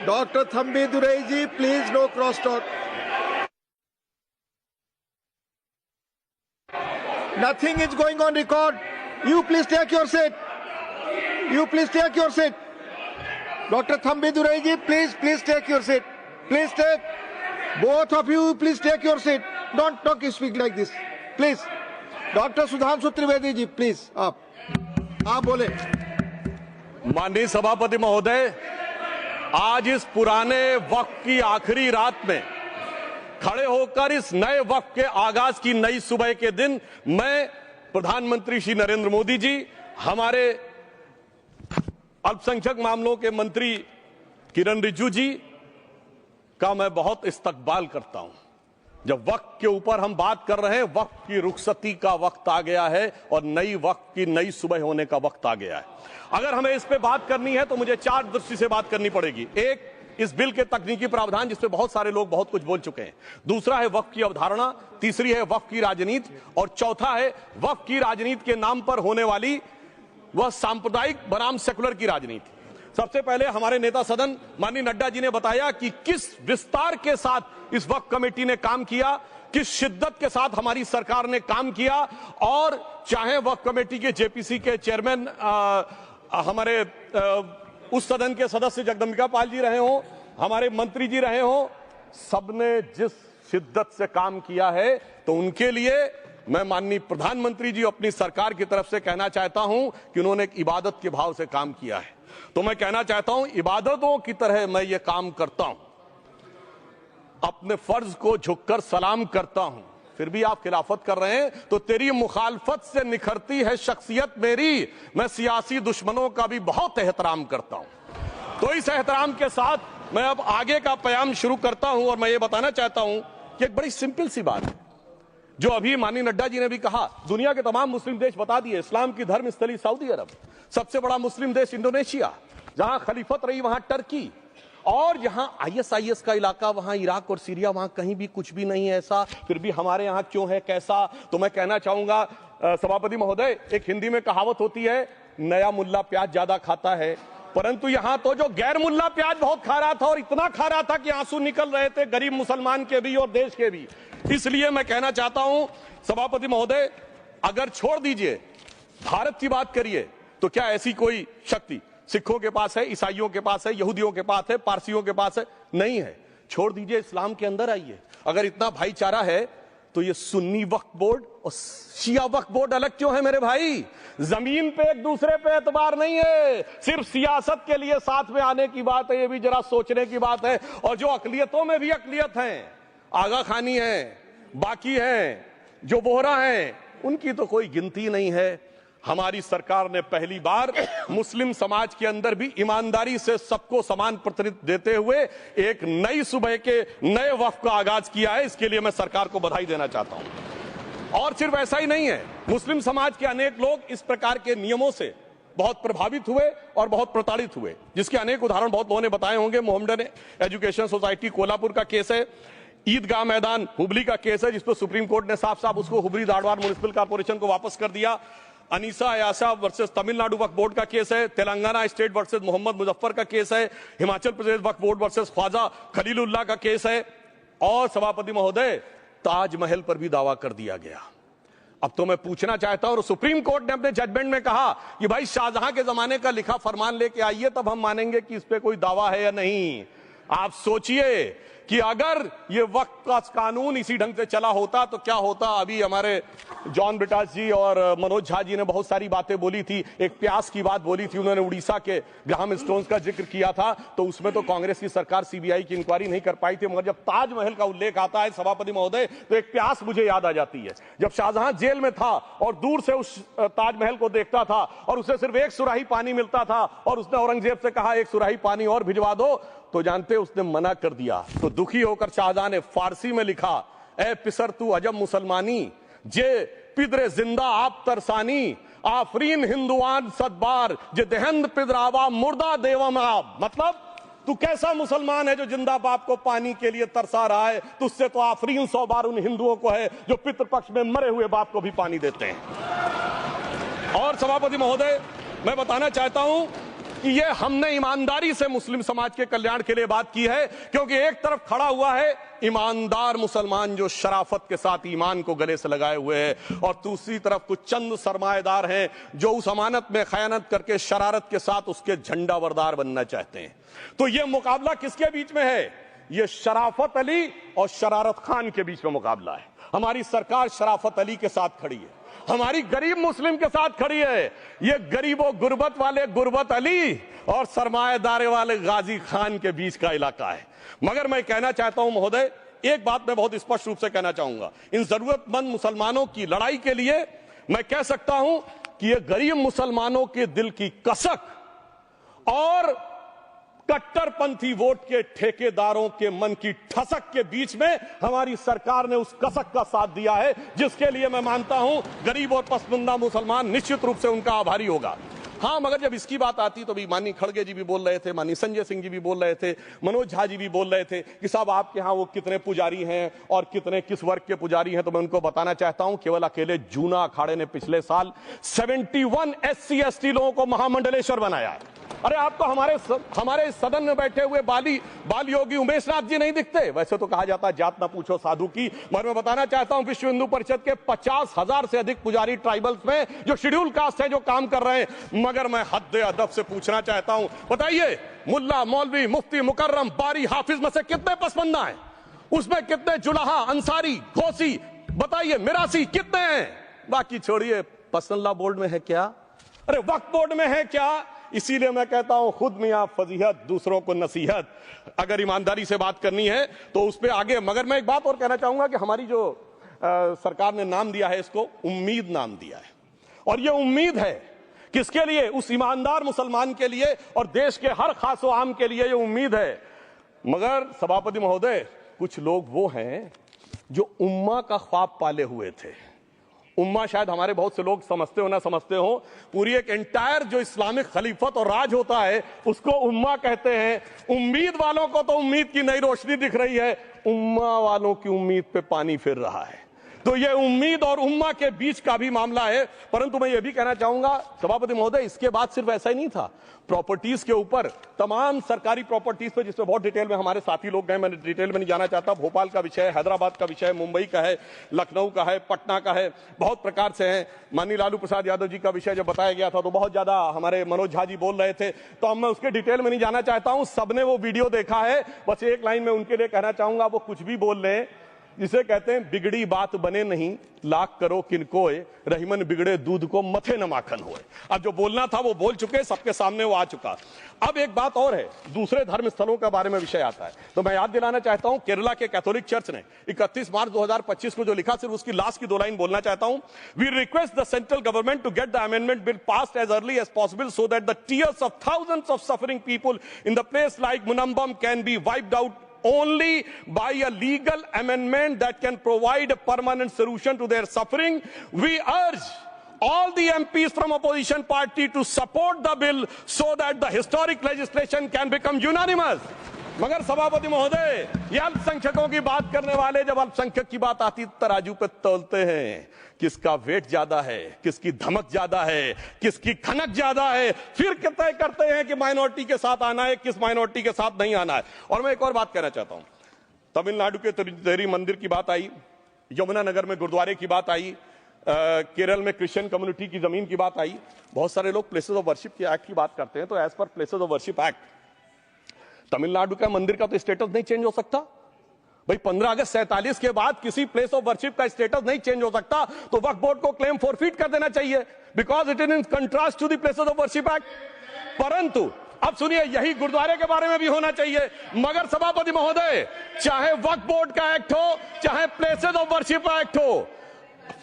Dr. Thambi Durai ji, please no cross talk. Nothing is going on record. You please take your seat. You please take your seat. Dr. Thambi Durai ji, please take your seat. Please take. Both of you, please take your seat. Don't speak like this. Please. Dr. Sudhanshu Trivedi ji, please. आप बोले. माननीय सभापति महोदय, आज इस पुराने वक्त की आखिरी रात में खड़े होकर इस नए वक्त के आगाज की नई सुबह के दिन मैं प्रधानमंत्री श्री नरेंद्र मोदी जी, हमारे अल्पसंख्यक मामलों के मंत्री किरण रिजिजू जी का मैं बहुत इस्तकबाल करता हूं। जब वक्त के ऊपर हम बात कर रहे हैं, वक्त की रुखसती का वक्त आ गया है और नई वक्त की नई सुबह होने का वक्त आ गया है। अगर हमें इस पे बात करनी है तो मुझे चार दृष्टि से बात करनी पड़ेगी। एक, इस बिल के तकनीकी प्रावधान जिस पे बहुत सारे लोग बहुत कुछ बोल चुके हैं। दूसरा है वक्त की अवधारणा। तीसरी है वक्त की राजनीति। और चौथा है वक्त की राजनीति के नाम पर होने वाली वह सांप्रदायिक बनाम सेकुलर की राजनीति। सबसे पहले हमारे नेता सदन माननीय नड्डा जी ने बताया कि किस विस्तार के साथ इस वक्त कमेटी ने काम किया, किस शिद्दत के साथ हमारी सरकार ने काम किया। और चाहे वक्त कमेटी के जेपीसी के चेयरमैन हमारे उस सदन के सदस्य जगदम्बिका पाल जी रहे हो, हमारे मंत्री जी रहे हो, सबने जिस शिद्दत से काम किया है, तो उनके लिए मैं माननीय प्रधानमंत्री जी अपनी सरकार की तरफ से कहना चाहता हूं कि उन्होंने एक इबादत के भाव से काम किया है। तो मैं कहना चाहता हूं, इबादतों की तरह मैं ये काम करता हूं, अपने फर्ज को झुककर सलाम करता हूं। फिर भी आप खिलाफत कर रहे हैं तो तेरी मुखालफत से निखरती है शख्सियत मेरी। मैं सियासी दुश्मनों का भी बहुत एहतराम करता हूं। तो इस एहतराम के साथ मैं अब आगे का प्याम शुरू करता हूं और मैं ये बताना चाहता हूं कि एक बड़ी सिंपल सी बात है जो अभी माननीय नड्डा जी ने भी कहा। दुनिया के तमाम मुस्लिम देश बता दिए, इस्लाम की धर्म स्थली सऊदी अरब, सबसे बड़ा मुस्लिम देश इंडोनेशिया, जहां खलीफत रही वहां टर्की, और जहां आईएसआईएस का इलाका वहां इराक और सीरिया, वहां कहीं भी कुछ भी नहीं है ऐसा। फिर भी हमारे यहां क्यों है, कैसा? तो मैं कहना चाहूंगा सभापति महोदय, एक हिंदी में कहावत होती है, नया मुल्ला प्याज ज्यादा खाता है, परंतु यहां तो जो गैर मुल्ला प्याज बहुत खा रहा था और इतना खा रहा था कि आंसू निकल रहे थे गरीब मुसलमान के भी और देश के भी। इसलिए मैं कहना चाहता हूं सभापति महोदय, अगर छोड़ दीजिए भारत की बात करिए, तो क्या ऐसी कोई शक्ति सिखों के पास है, ईसाइयों के पास है, यहूदियों के पास है, पारसियों के पास है? नहीं है। छोड़ दीजिए, इस्लाम के अंदर आइए। अगर इतना भाईचारा है तो ये सुन्नी वक्फ बोर्ड और शिया वक्फ बोर्ड अलग क्यों है मेरे भाई? जमीन पे एक दूसरे पे एतबार नहीं है, सिर्फ सियासत के लिए साथ में आने की बात है। ये भी जरा सोचने की बात है। और जो अकलियतों में भी अकलियत है, आगा खानी है, बाकी है, जो बोहरा है, उनकी तो कोई गिनती नहीं है। हमारी सरकार ने पहली बार मुस्लिम समाज के अंदर भी ईमानदारी से सबको समान प्रतिनिधित्व देते हुए एक नई सुबह के नए वक्त का आगाज किया है। इसके लिए मैं सरकार को बधाई देना चाहता हूं। और सिर्फ ऐसा ही नहीं है, मुस्लिम समाज के अनेक लोग इस प्रकार के नियमों से बहुत प्रभावित हुए और बहुत प्रताड़ित हुए, जिसके अनेक उदाहरण बहुत लोगों ने बताए होंगे। मोहम्मदन एजुकेशन सोसाइटी कोल्हापुर का केस है, ईदगाह मैदान हुबली का केस है, जिसपर सुप्रीम कोर्ट ने साफ साफ उसको हुबली धारवाड़ म्युनिसिपल कॉर्पोरेशन को वापस कर दिया। अनीसा अयाशा वर्सेस तमिलनाडु वक्फ बोर्ड का केस है, तेलंगाना स्टेट वर्सेस मोहम्मद मुजफ्फर का केस है, हिमाचल प्रदेश वक्फ बोर्ड वर्सेस ख्वाजा खलीलुल्लाह का केस है, और सभापति महोदय ताजमहल पर भी दावा कर दिया गया। अब तो मैं पूछना चाहता हूं, और सुप्रीम कोर्ट ने अपने जजमेंट में कहा कि भाई शाहजहां के जमाने का लिखा फरमान लेके आइए, तब हम मानेंगे कि इस पे कोई दावा है या नहीं। आप सोचिए कि अगर ये वक्त का कानून इसी ढंग से चला होता तो क्या होता। अभी हमारे जॉन ब्रिटास जी और मनोज झा जी ने बहुत सारी बातें बोली थी। एक प्यास की बात बोली थी, उन्होंने उड़ीसा के ग्राहम स्टोन्स का जिक्र किया था, तो उसमें तो कांग्रेस की सरकार सीबीआई की इंक्वायरी नहीं कर पाई थी। मगर जब ताजमहल का उल्लेख आता है सभापति महोदय, तो एक प्यास मुझे याद आ जाती है। जब शाहजहां जेल में था और दूर से उस ताजमहल को देखता था और उसे सिर्फ एक सुराही पानी मिलता था, और उसने औरंगजेब से कहा एक सुराही पानी और भिजवा दो, तो जानते उसने मना कर दिया। तो दुखी होकर शाहजहां ने फारसी में लिखा, ए पिसर तू अजब मुसलमानी, जे पिदरे जिंदा आप तरसानी, आफरीन हिंदुआन सदबार, जे देहंद पिदरावा मुर्दा देवम आप। मतलब तू कैसा मुसलमान है जो जिंदा बाप को पानी के लिए तरसा रहा है? तुझसे तो आफरीन 100 बार उन हिंदुओं को है जो पितृपक्ष में मरे हुए बाप को भी पानी देते हैं। और सभापति महोदय, मैं बताना चाहता हूं कि ये हमने ईमानदारी से मुस्लिम समाज के कल्याण के लिए बात की है, क्योंकि एक तरफ खड़ा हुआ है ईमानदार मुसलमान जो शराफत के साथ ईमान को गले से लगाए हुए हैं, और दूसरी तरफ कुछ चंद सरमाएदार हैं जो उस अमानत में खयानत करके शरारत के साथ उसके झंडा बरदार बनना चाहते हैं। तो ये मुकाबला किसके बीच में है? ये शराफत अली और शरारत खान के बीच में मुकाबला है। हमारी सरकार शराफत अली के साथ खड़ी है, हमारी गरीब मुस्लिम के साथ खड़ी है। ये गरीबों गुर्बत वाले गुर्बत अली और सरमाएदार वाले गाजी खान के बीच का इलाका है। मगर मैं कहना चाहता हूं महोदय, एक बात मैं बहुत स्पष्ट रूप से कहना चाहूंगा, इन जरूरतमंद मुसलमानों की लड़ाई के लिए मैं कह सकता हूं कि ये गरीब मुसलमानों के दिल की कसक और कट्टरपंथी वोट के ठेकेदारों के मन की ठसक के बीच में हमारी सरकार ने उस कसक का साथ दिया है, जिसके लिए मैं मानता हूं गरीब और पसमानदा मुसलमान निश्चित रूप से उनका आभारी होगा। हां, मगर जब इसकी बात आती तो भी माननीय खड़गे जी भी बोल रहे थे, माननीय संजय सिंह जी भी बोल रहे थे, मनोज झा जी भी बोल रहे थे कि साहब आपके यहां वो कितने पुजारी हैं और कितने किस वर्ग के पुजारी हैं। तो मैं उनको बताना चाहता हूं, केवल अकेले जूना अखाड़े ने पिछले साल 71 SC ST लोगों को महामंडलेश्वर बनाया है। अरे आपको हमारे सदन में बैठे हुए बाल योगी उमेश नाथ जी नहीं दिखते? वैसे तो कहा जाता है जात ना पूछो साधु की, मगर मैं बताना चाहता हूं विश्व हिंदू परिषद के 50,000 से अधिक पुजारी ट्राइबल्स में जो शेड्यूल कास्ट है जो काम कर रहे हैं। मगर मैं हद अदब से पूछना चाहता हूं, बताइए मुल्ला मौलवी मुफ्ती मुकर्रम बारी हाफिज में से कितने पसमंदा हैं? उसमें कितने जुलाहा अंसारी घोसी बताइए मिरासी कितने हैं? बाकी छोड़िए, पसंदला बोर्ड में है क्या? अरे वक्फ बोर्ड में है क्या? इसीलिए मैं कहता हूं खुद मियां फजीहत दूसरों को नसीहत। अगर ईमानदारी से बात करनी है तो उस पर आगे। मगर मैं एक बात और कहना चाहूंगा कि हमारी जो सरकार ने नाम दिया है, इसको उम्मीद नाम दिया है, और ये उम्मीद है किसके लिए? उस ईमानदार मुसलमान के लिए और देश के हर खास व आम के लिए ये उम्मीद है। मगर सभापति महोदय, कुछ लोग वो हैं जो उम्मा का ख्वाब पाले हुए थे। उम्मा शायद हमारे बहुत से लोग समझते हो ना समझते हो, पूरी एक एंटायर जो इस्लामिक खलीफत और राज होता है उसको उम्मा कहते हैं। उम्मीद वालों को तो उम्मीद की नई रोशनी दिख रही है, उम्मा वालों की उम्मीद पे पानी फिर रहा है। तो ये उम्मीद और उम्मा के बीच का भी मामला है। परंतु मैं ये भी कहना चाहूंगा सभापति महोदय, इसके बाद सिर्फ ऐसा ही नहीं था, प्रॉपर्टीज के ऊपर तमाम सरकारी प्रॉपर्टीज पे जिसमें बहुत डिटेल में हमारे साथी लोग गए, मैं डिटेल में नहीं जाना चाहता। भोपाल का विषय है, हैदराबाद का विषय है, मुंबई का है, लखनऊ का है, पटना का है, बहुत प्रकार से है। माननीय लालू प्रसाद यादव जी का विषय जब बताया गया था तो बहुत ज्यादा हमारे मनोज झा जी बोल रहे थे, तो अब मैं उसके डिटेल में नहीं जाना चाहता हूं। सबने वो वीडियो देखा है। बस एक लाइन में उनके लिए कहना चाहूंगा, वो कुछ भी बोल रहे हैं, जिसे कहते हैं बिगड़ी बात बने नहीं, लाख करो किनकोए, रहीमन बिगड़े दूध को मथे न माखन होए। अब जो बोलना था वो बोल चुके, सबके सामने वो आ चुका। अब एक बात और है, दूसरे धर्म स्थलों के बारे में विषय आता है, तो मैं याद दिलाना चाहता हूं केरला के कैथोलिक चर्च ने 31 मार्च 2025 को जो लिखा, सिर्फ उसकी लास्ट की 2 लाइन बोलना चाहता हूं। We request the central government to get the amendment bill passed as early as possible so that the tears of thousands of suffering people in the place like Munambam can be wiped out only by a legal amendment that can provide a permanent solution to their suffering. We urge all the MPs from opposition party to support the bill so that the historic legislation can become unanimous. मगर सभापति महोदय, ये अल्पसंख्यकों की बात करने वाले जब अल्पसंख्यक की बात आती तराजू पे तौलते हैं, किसका वेट ज्यादा है, किसकी धमक ज्यादा है, किसकी खनक ज्यादा है, फिर तय करते हैं कि माइनॉरिटी के साथ आना है, किस माइनॉरिटी के साथ नहीं आना है। और मैं एक और बात कहना चाहता हूं, तमिलनाडु के तिरुपति मंदिर की बात आई, यमुनानगर में गुरुद्वारे की बात आई, केरल में क्रिश्चियन कम्युनिटी की जमीन की बात आई। बहुत सारे लोग प्लेसेस ऑफ वर्शिप के एक्ट की बात करते हैं, तो as per places of worship act Tamil Nadu का मंदिर का तो स्टेटस नहीं चेंज हो सकता भाई। 15 अगस्त 47 के बाद किसी प्लेस ऑफ वर्शिप का स्टेटस नहीं चेंज हो सकता, तो वक्फ बोर्ड को क्लेम फॉरफिट कर देना चाहिए, because it is in contrast to the places of worship act. परंतु अब सुनिए, यही गुरुद्वारे के बारे में भी होना चाहिए। मगर सभापति महोदय, चाहे वक्फ बोर्ड का एक्ट हो, चाहे प्लेसेस ऑफ वर्शिप एक्ट हो,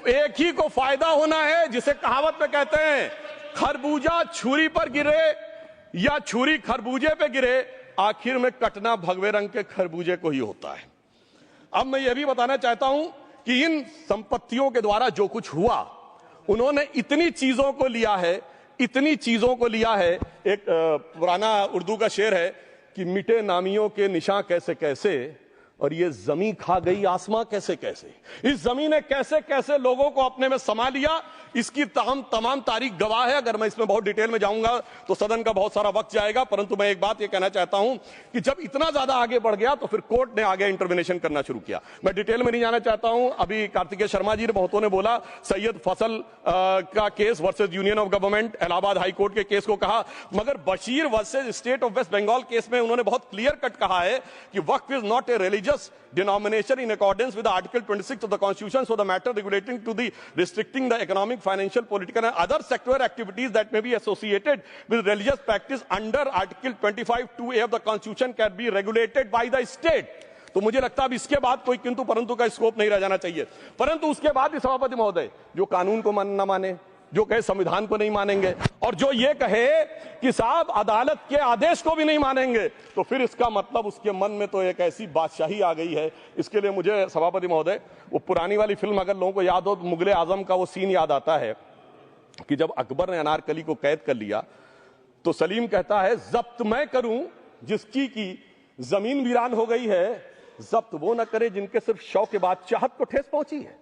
एक ही को फायदा होना है, जिसे कहावत में कहते हैं खरबूजा छुरी पर गिरे या छुरी खरबूजे पे गिरे, आखिर में कटना भगवे रंग के खरबूजे को ही होता है। अब मैं यह भी बताना चाहता हूं कि इन संपत्तियों के द्वारा जो कुछ हुआ, उन्होंने इतनी चीजों को लिया है, इतनी चीजों को लिया है। एक पुराना उर्दू का शेर है कि मिटे नामियों के निशान कैसे कैसे, और ये जमीन खा गई आसमां कैसे कैसे। इस जमीन ने कैसे कैसे लोगों को अपने में समा लिया, इसकी तमाम तारीख गवाह है। अगर मैं इसमें बहुत डिटेल में जाऊंगा तो सदन का बहुत सारा वक्त जाएगा, परंतु मैं एक बात यह कहना चाहता हूं कि जब इतना ज्यादा आगे बढ़ गया तो फिर कोर्ट ने आगे इंटरवेंशन करना शुरू किया। मैं डिटेल में नहीं जाना चाहता हूं। अभी कार्तिकेय शर्मा जी ने बहुतों ने बोला सैयद फैसल का case versus union of government, Allahabad high court के केस को कहा, मगर Bashir versus state of West Bengal case में उन्होंने बहुत क्लियर कट कहा है कि waqf is not a religious denomination in accordance with Article 26 of the Constitution, so the matter relating to the restricting the economic, financial, political and other sectoral activities that may be associated with religious practice under Article 25(2)(a) of the Constitution can be regulated by the state. तो मुझे लगता है अब इसके बाद कोई किंतु परंतु का स्कोप नहीं रह जाना चाहिए। परंतु उसके बाद भी सभापति महोदय जो कानून को न माने, जो कहे संविधान को नहीं मानेंगे और जो ये कहे कि साहब अदालत के आदेश को भी नहीं मानेंगे, तो फिर इसका मतलब उसके मन में तो एक ऐसी बादशाही आ गई है। इसके लिए मुझे सभापति महोदय वो पुरानी वाली फिल्म अगर लोगों को याद हो तो मुगले आजम का वो सीन याद आता है कि जब अकबर ने अनारकली को कैद कर लिया तो सलीम कहता है जब्त मैं करूं जिसकी की जमीन वीरान हो गई है, जब्त वो न करे जिनके सिर्फ शौक के बाद चाहत को ठेस पहुंची है।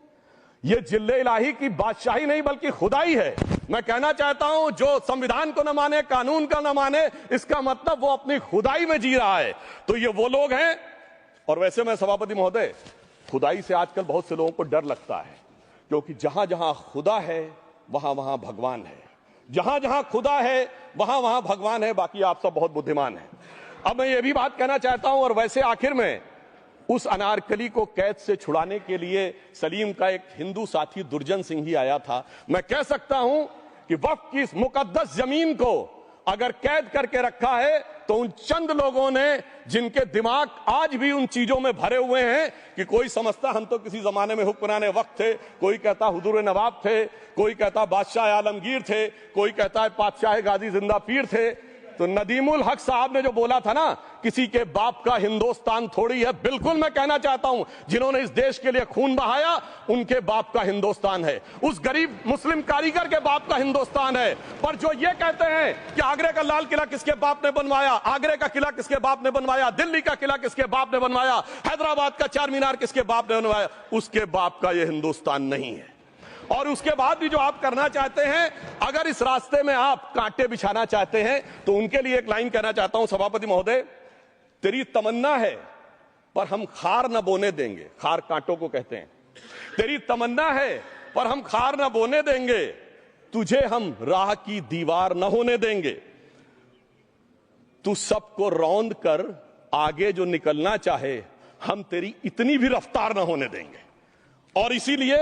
ये जिल्ले इलाही की बादशाही नहीं बल्कि खुदाई है। मैं कहना चाहता हूं जो संविधान को न माने, कानून का न माने, इसका मतलब वो अपनी खुदाई में जी रहा है। तो ये वो लोग हैं। और वैसे मैं सभापति महोदय खुदाई से आजकल बहुत से लोगों को डर लगता है, क्योंकि जहां जहां खुदा है वहां वहां भगवान है, जहां जहां खुदा है वहां वहां भगवान है। बाकी आप सब बहुत बुद्धिमान हैं। अब मैं ये भी बात कहना चाहता हूं, और वैसे आखिर में उस अनारकली को कैद से छुड़ाने के लिए सलीम का एक हिंदू साथी दुर्जन सिंह ही आया था। मैं कह सकता हूं कि वक्फ की इस मुकद्दस जमीन को अगर कैद करके रखा है तो उन चंद लोगों ने जिनके दिमाग आज भी उन चीजों में भरे हुए हैं कि कोई समझता हम तो किसी जमाने में हुक्मराने वक्त थे, कोई कहता हुजूर नवाब थे, कोई कहता बादशाह आलमगीर थे, कोई कहता है बादशाह गाजी जिंदा पीर थे। तो नदीमुल हक साहब ने जो बोला था ना, किसी के बाप का हिंदुस्तान थोड़ी है, बिल्कुल मैं कहना चाहता हूं जिन्होंने इस देश के लिए खून बहाया उनके बाप का हिंदुस्तान है, उस गरीब मुस्लिम कारीगर के बाप का हिंदुस्तान है। पर जो ये कहते हैं कि आगरे का लाल किला किसके बाप ने बनवाया, आगरे का किला किसके बाप ने बनवाया, दिल्ली का किला किसके बाप ने बनवाया, हैदराबाद का चार मीनार किसके बाप ने बनवाया, उसके बाप का यह हिंदुस्तान नहीं है। और उसके बाद भी जो आप करना चाहते हैं, अगर इस रास्ते में आप कांटे बिछाना चाहते हैं, तो उनके लिए एक लाइन कहना चाहता हूं सभापति महोदय, तेरी तमन्ना है पर हम खार न बोने देंगे, खार कांटों को कहते हैं, तेरी तमन्ना है पर हम खार न बोने देंगे, तुझे हम राह की दीवार न होने देंगे, तू सबको रौंद कर आगे जो निकलना चाहे हम तेरी इतनी भी रफ्तार न होने देंगे। और इसीलिए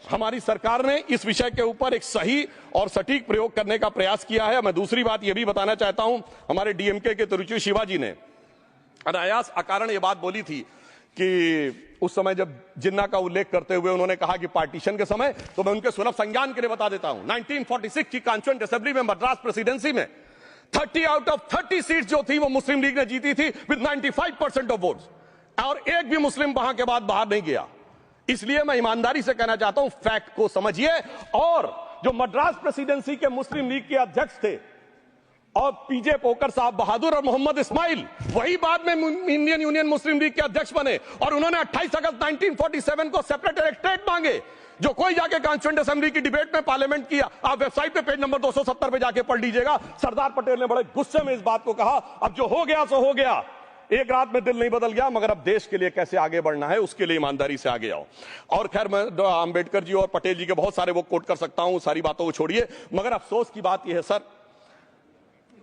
हमारी सरकार ने इस विषय के ऊपर एक सही और सटीक प्रयोग करने का प्रयास किया है। मैं दूसरी बात यह भी बताना चाहता हूं, हमारे डीएमके के तिरुचि शिवाजी ने अनायास अकारण यह बात बोली थी कि उस समय जब जिन्ना का उल्लेख करते हुए उन्होंने कहा कि पार्टीशन के समय, तो मैं उनके सुलभ संज्ञान के लिए बता देता हूं, 1946 की कॉन्स्टिट्यूएंट असेंबली में मद्रास प्रेसिडेंसी में 30 आउट ऑफ 30 सीट जो थी वो मुस्लिम लीग ने जीती थी विद 95% ऑफ वोट्स, और एक भी मुस्लिम वहां के बाद बाहर नहीं गया। इसलिए मैं ईमानदारी से कहना चाहता हूं, फैक्ट को समझिए। और जो मद्रास प्रेसिडेंसी के मुस्लिम लीग के अध्यक्ष थे और पीजे पोकर साहब बहादुर और मोहम्मद इस्माइल, वही बाद में इंडियन यूनियन मुस्लिम लीग के अध्यक्ष बने, और उन्होंने 28 अगस्त 1947 को सेपरेट इलेक्टोरेट मांगे, जो कोई जाके कॉन्स्टिट्यूएंट असेंबली की डिबेट में पार्लियामेंट किया। आप वेबसाइट पे पेज नंबर 270 पे जाके पढ़ लीजिएगा। सरदार पटेल ने बड़े गुस्से में इस बात को कहा, अब जो हो गया सो हो गया, एक रात में दिल नहीं बदल गया, मगर अब देश के लिए कैसे आगे बढ़ना है उसके लिए ईमानदारी से आगे आओ। और खैर मैं अंबेडकर जी और पटेल जी के बहुत सारे वो कोट कर सकता हूं, सारी बातों को छोड़िए, मगर अफसोस की बात यह है सर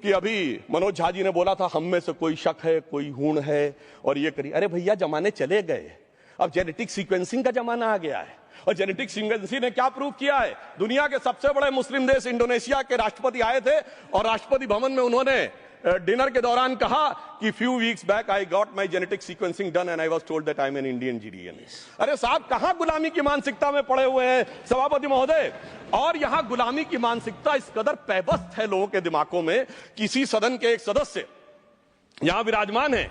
कि अभी मनोज झा जी ने बोला था हम में से कोई शक है, कोई हूण है और ये करिए। अरे भैया जमाने चले गए, अब जेनेटिक सीक्वेंसिंग का जमाना आ गया है। और जेनेटिक सीक्वेंसिंग ने क्या प्रूव किया है, दुनिया के सबसे बड़े मुस्लिम देश इंडोनेशिया के राष्ट्रपति आए थे और राष्ट्रपति भवन में उन्होंने डिनर के दौरान कहा कि few weeks back I got my genetic sequencing done and I was told that I am an Indian GDN. अरे साहब कहां गुलामी की मानसिकता में पड़े हुए हैं सभापति महोदय। और यहां गुलामी की मानसिकता इस कदर पैबस्त है लोगों के दिमागों में। किसी सदन के एक सदस्य यहां विराजमान है,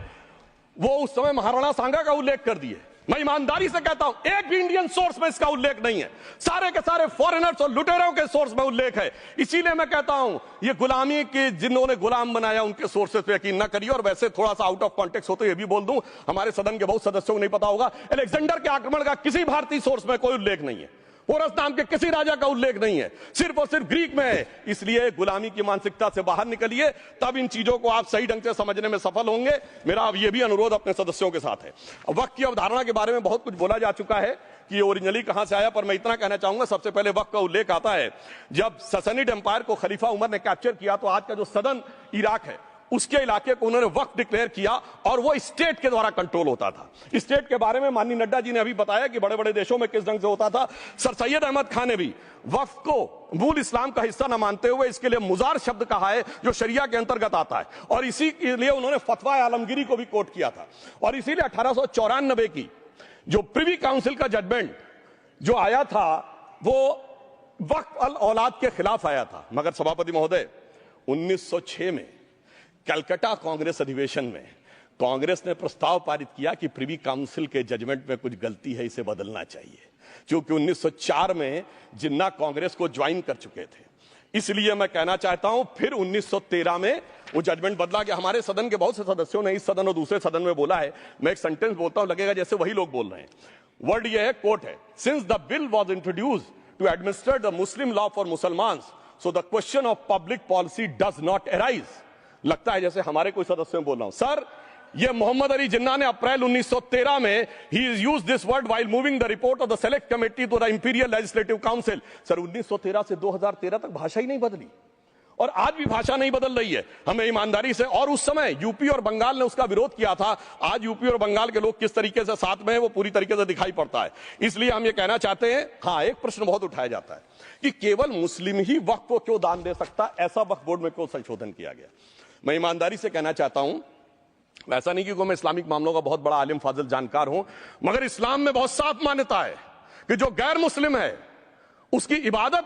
वो उस समय महाराणा सांगा का उल्लेख कर दिए। मैं ईमानदारी से कहता हूं एक भी इंडियन सोर्स में इसका उल्लेख नहीं है, सारे के सारे फॉरेनर्स और लुटेरों के सोर्स में उल्लेख है। इसीलिए मैं कहता हूं ये गुलामी के जिन्होंने गुलाम बनाया उनके सोर्सेस पे यकीन ना करिए। और वैसे थोड़ा सा आउट ऑफ कॉन्टेक्स्ट हो तो ये भी बोल दूं, हमारे सदन के बहुत सदस्यों को नहीं पता होगा, अलेक्जेंडर के आक्रमण का किसी भारतीय सोर्स में कोई उल्लेख नहीं है। पोरस नाम के किसी राजा का उल्लेख नहीं है, सिर्फ और सिर्फ ग्रीक में है। इसलिए गुलामी की मानसिकता से बाहर निकलिए, तब इन चीजों को आप सही ढंग से समझने में सफल होंगे। मेरा अब यह भी अनुरोध अपने सदस्यों के साथ है। वक्त की अवधारणा के बारे में बहुत कुछ बोला जा चुका है कि ये ओरिजिनली कहां से आया, पर मैं इतना कहना चाहूंगा, सबसे पहले वक्त का उल्लेख आता है जब ससनिड एम्पायर को खलीफा उमर ने कैप्चर किया, तो आज का जो सदर्न इराक है उसके इलाके को उन्होंने वक्फ डिक्लेयर किया और वो स्टेट के द्वारा कंट्रोल होता था। स्टेट के बारे में माननीय नड्डा जी ने अभी बताया कि बड़े बड़े देशों में किस ढंग से होता था। सर सैयद अहमद खान ने भी वक्फ को मूल इस्लाम का हिस्सा न मानते हुए इसके लिए मुजार शब्द कहा है, जो शरिया के अंतर्गत आता है, और इसी के लिए उन्होंने फतवा आलमगिरी को भी कोट किया था। और इसीलिए 1894 की जो प्रिवी काउंसिल का जजमेंट जो आया था वो वक्फ अल औलाद के खिलाफ आया था। मगर सभापति महोदय, 1906 में कलकत्ता कांग्रेस अधिवेशन में कांग्रेस ने प्रस्ताव पारित किया कि प्रिवी काउंसिल के जजमेंट में कुछ गलती है, इसे बदलना चाहिए, क्योंकि 1904 में जिन्ना कांग्रेस को ज्वाइन कर चुके थे। इसलिए मैं कहना चाहता हूं फिर 1913 में वो जजमेंट बदला गया। हमारे सदन के बहुत से सदस्यों ने इस सदन और दूसरे सदन में बोला है, मैं एक सेंटेंस बोलता हूं, लगेगा जैसे वही लोग बोल रहे हैं। वर्ड ये है, कोट है, since the bill was introduced to administer the Muslim law for मुसलमान, so the question of public policy does not arise. लगता है जैसे हमारे कोई सदस्यों में बोल रहा हूं। सर, ये मोहम्मद अली जिन्ना ने अप्रैल 1913 में ही is use this word while moving the report of the select committee to the imperial legislative council. Sir, 1913 से 2013 तक भाषा ही नहीं बदली और आज भी भाषा नहीं बदल रही है। हमें ईमानदारी से, और उस समय यूपी और बंगाल ने उसका विरोध किया था, आज यूपी और बंगाल के लोग किस तरीके से साथ में है वो पूरी तरीके से दिखाई पड़ता है। इसलिए हम ये कहना चाहते हैं, हाँ, एक प्रश्न बहुत उठाया जाता है कि केवल मुस्लिम ही वक्फ को क्यों दान दे सकता, ऐसा वक्फ बोर्ड में क्यों संशोधन किया गया। मैं ईमानदारी से कहना चाहता हूं, ऐसा नहीं कि मैं इस्लामिक मामलों का बहुत बड़ा आलिम फाजिल जानकार हूं, मगर इस्लाम में बहुत साफ मान्यता है कि जो गैर मुस्लिम है उसकी इबादत